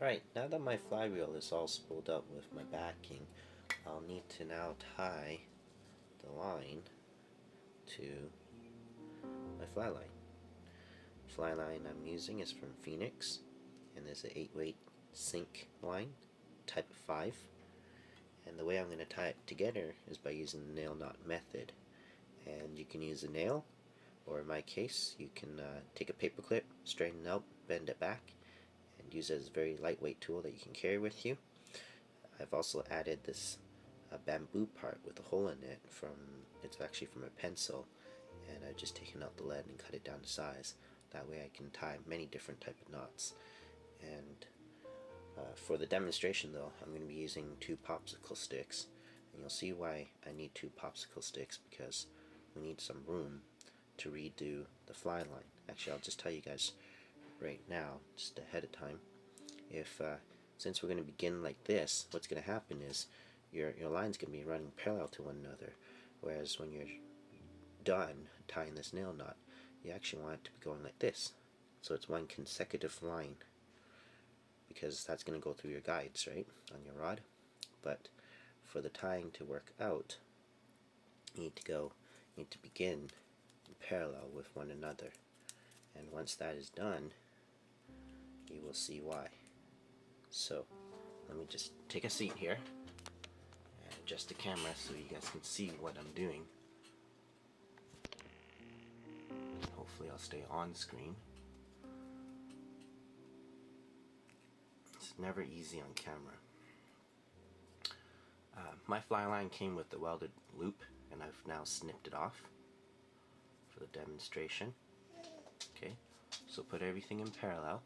Alright, now that my flywheel is all spooled up with my backing, I'll need to now tie the line to my fly line. Fly line I'm using is from Phoenix, and there's an 8-weight sink line, type 5. And the way I'm going to tie it together is by using the nail knot method. And you can use a nail, or in my case, you can take a paper clip, straighten it out, bend it back, and use it as a very lightweight tool that you can carry with you. I've also added this bamboo part with a hole in it it's actually from a pencil, and I've just taken out the lead and cut it down to size. That way I can tie many different type of knots. And for the demonstration though, I'm going to be using 2 popsicle sticks, and you'll see why I need 2 popsicle sticks, because we need some room to redo the fly line. Actually, I'll just tell you guys right now, just ahead of time, since we're going to begin like this, what's going to happen is your line's going to be running parallel to one another, whereas when you're done tying this nail knot, you actually want it to be going like this, so it's one consecutive line, because that's going to go through your guides, right, on your rod. But for the tying to work out, you need to begin in parallel with one another, and once that is done, you will see why. So let me just take a seat here and adjust the camera so you guys can see what I'm doing. Hopefully I'll stay on screen. It's never easy on camera. My fly line came with the welded loop, and I've now snipped it off for the demonstration. Okay, so put everything in parallel,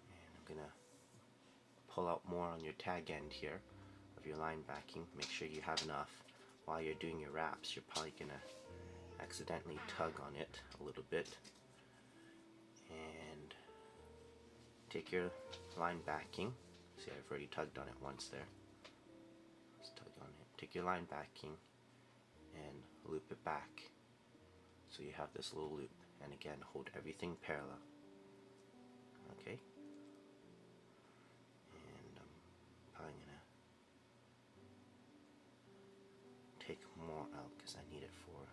and I'm gonna pull out more on your tag end here of your line backing. Make sure you have enough. While you're doing your wraps, you're probably gonna accidentally tug on it a little bit, and take your line backing. See, I've already tugged on it once there. Let's tug on it. Take your line backing and loop it back so you have this little loop, and again, hold everything parallel. Okay, and I'm probably gonna take more out because I need it for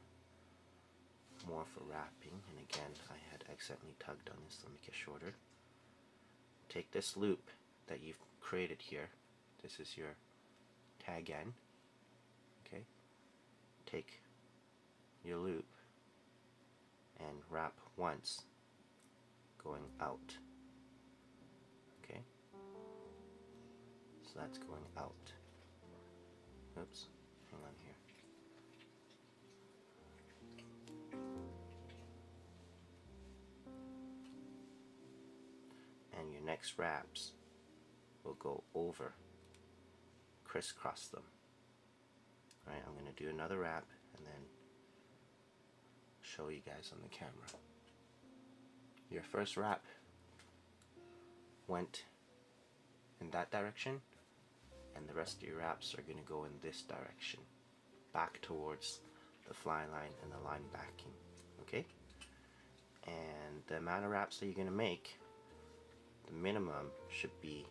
more for wrapping, and again, I had accidentally tugged on this, so make it shorter. Take this loop that you've created here, this is your tag end, okay, take your loop and wrap once going out, okay, so that's going out. Oops, hang on here. And your next wraps will go over, crisscross them. Alright, I'm going to do another wrap and then show you guys on the camera. Your first wrap went in that direction, and the rest of your wraps are going to go in this direction, back towards the fly line and the line backing. Okay? And the amount of wraps that you're going to make, the minimum should be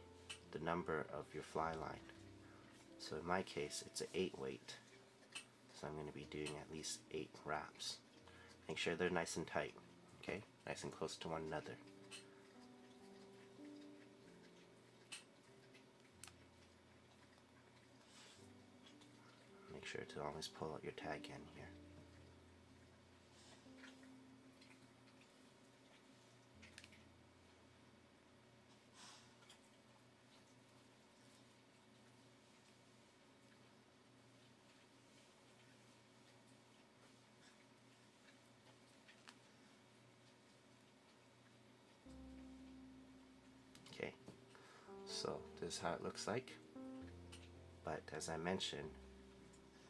the number of your fly line. So in my case, it's an 8-weight, so I'm going to be doing at least 8 wraps. Make sure they're nice and tight, okay, nice and close to one another. Make sure to always pull out your tag end here. Okay, so this is how it looks like, but as I mentioned,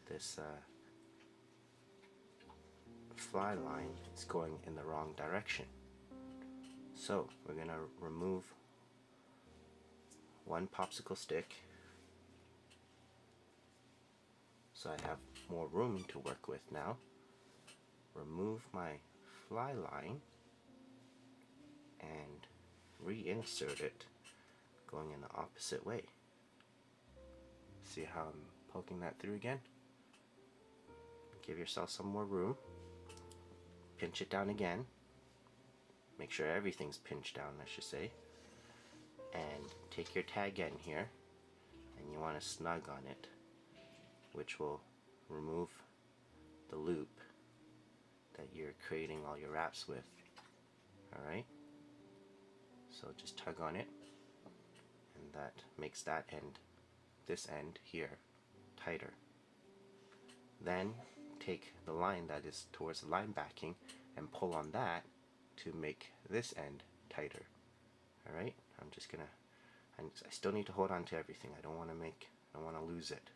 this fly line is going in the wrong direction. So we're going to remove one popsicle stick so I have more room to work with now. Remove my fly line and reinsert it going in the opposite way. See how I'm poking that through again? Give yourself some more room. Pinch it down again. Make sure everything's pinched down, I should say. And take your tag end here, and you want to snug on it, which will remove the loop that you're creating all your wraps with. Alright? So just tug on it, and that makes that end, this end here, tighter. Then take the line that is towards the line backing and pull on that to make this end tighter. Alright? I'm just gonna, I still need to hold on to everything. I don't want to lose it.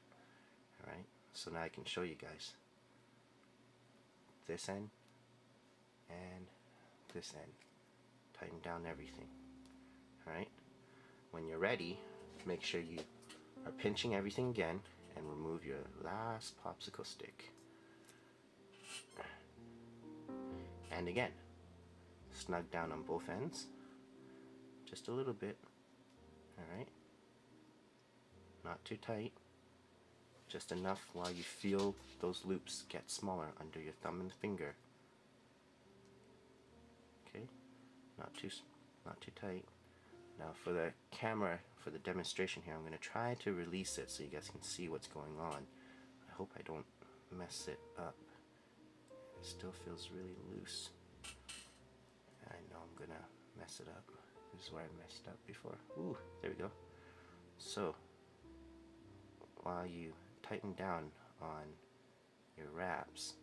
Alright? So now I can show you guys this end and this end. Tighten down everything. Alright? When you're ready, make sure you are pinching everything again and remove your last popsicle stick. And again, snug down on both ends. Just a little bit. Alright? Not too tight. Just enough while you feel those loops get smaller under your thumb and finger. Okay? Not too tight. Now for the camera, for the demonstration here, I'm going to try to release it so you guys can see what's going on. I hope I don't mess it up. It still feels really loose. I know I'm going to mess it up. This is where I messed up before. Ooh, there we go. So, while you tighten down on your wraps,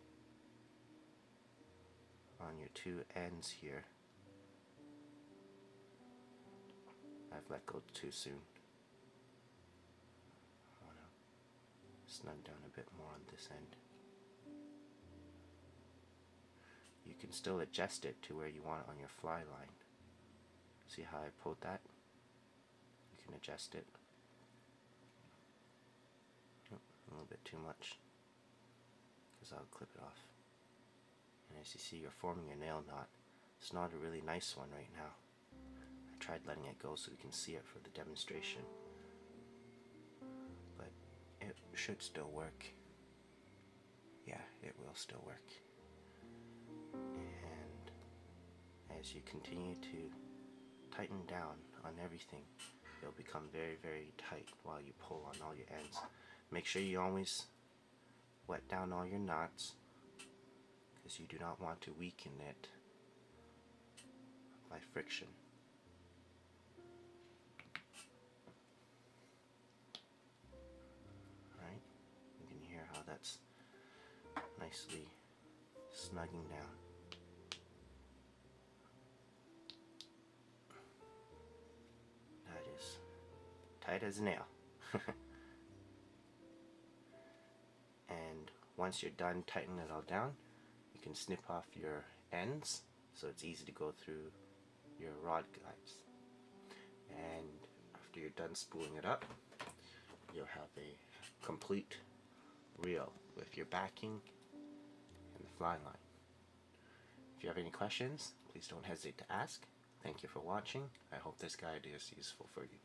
on your two ends here, I've let go too soon. I want to snug down a bit more on this end. You can still adjust it to where you want it on your fly line. See how I pulled that? You can adjust it. A little bit too much, because I'll clip it off. And as you see, you're forming a nail knot. It's not a really nice one right now. I tried letting it go so we can see it for the demonstration, but it should still work. Yeah, it will still work. And as you continue to tighten down on everything, it'll become very, very tight while you pull on all your ends. Make sure you always wet down all your knots, because you do not want to weaken it by friction. Alright, you can hear how that's nicely snugging down. That is tight as a nail. And once you're done tightening it all down, you can snip off your ends so it's easy to go through your rod guides. And after you're done spooling it up, you'll have a complete reel with your backing and the fly line. If you have any questions, please don't hesitate to ask. Thank you for watching. I hope this guide is useful for you.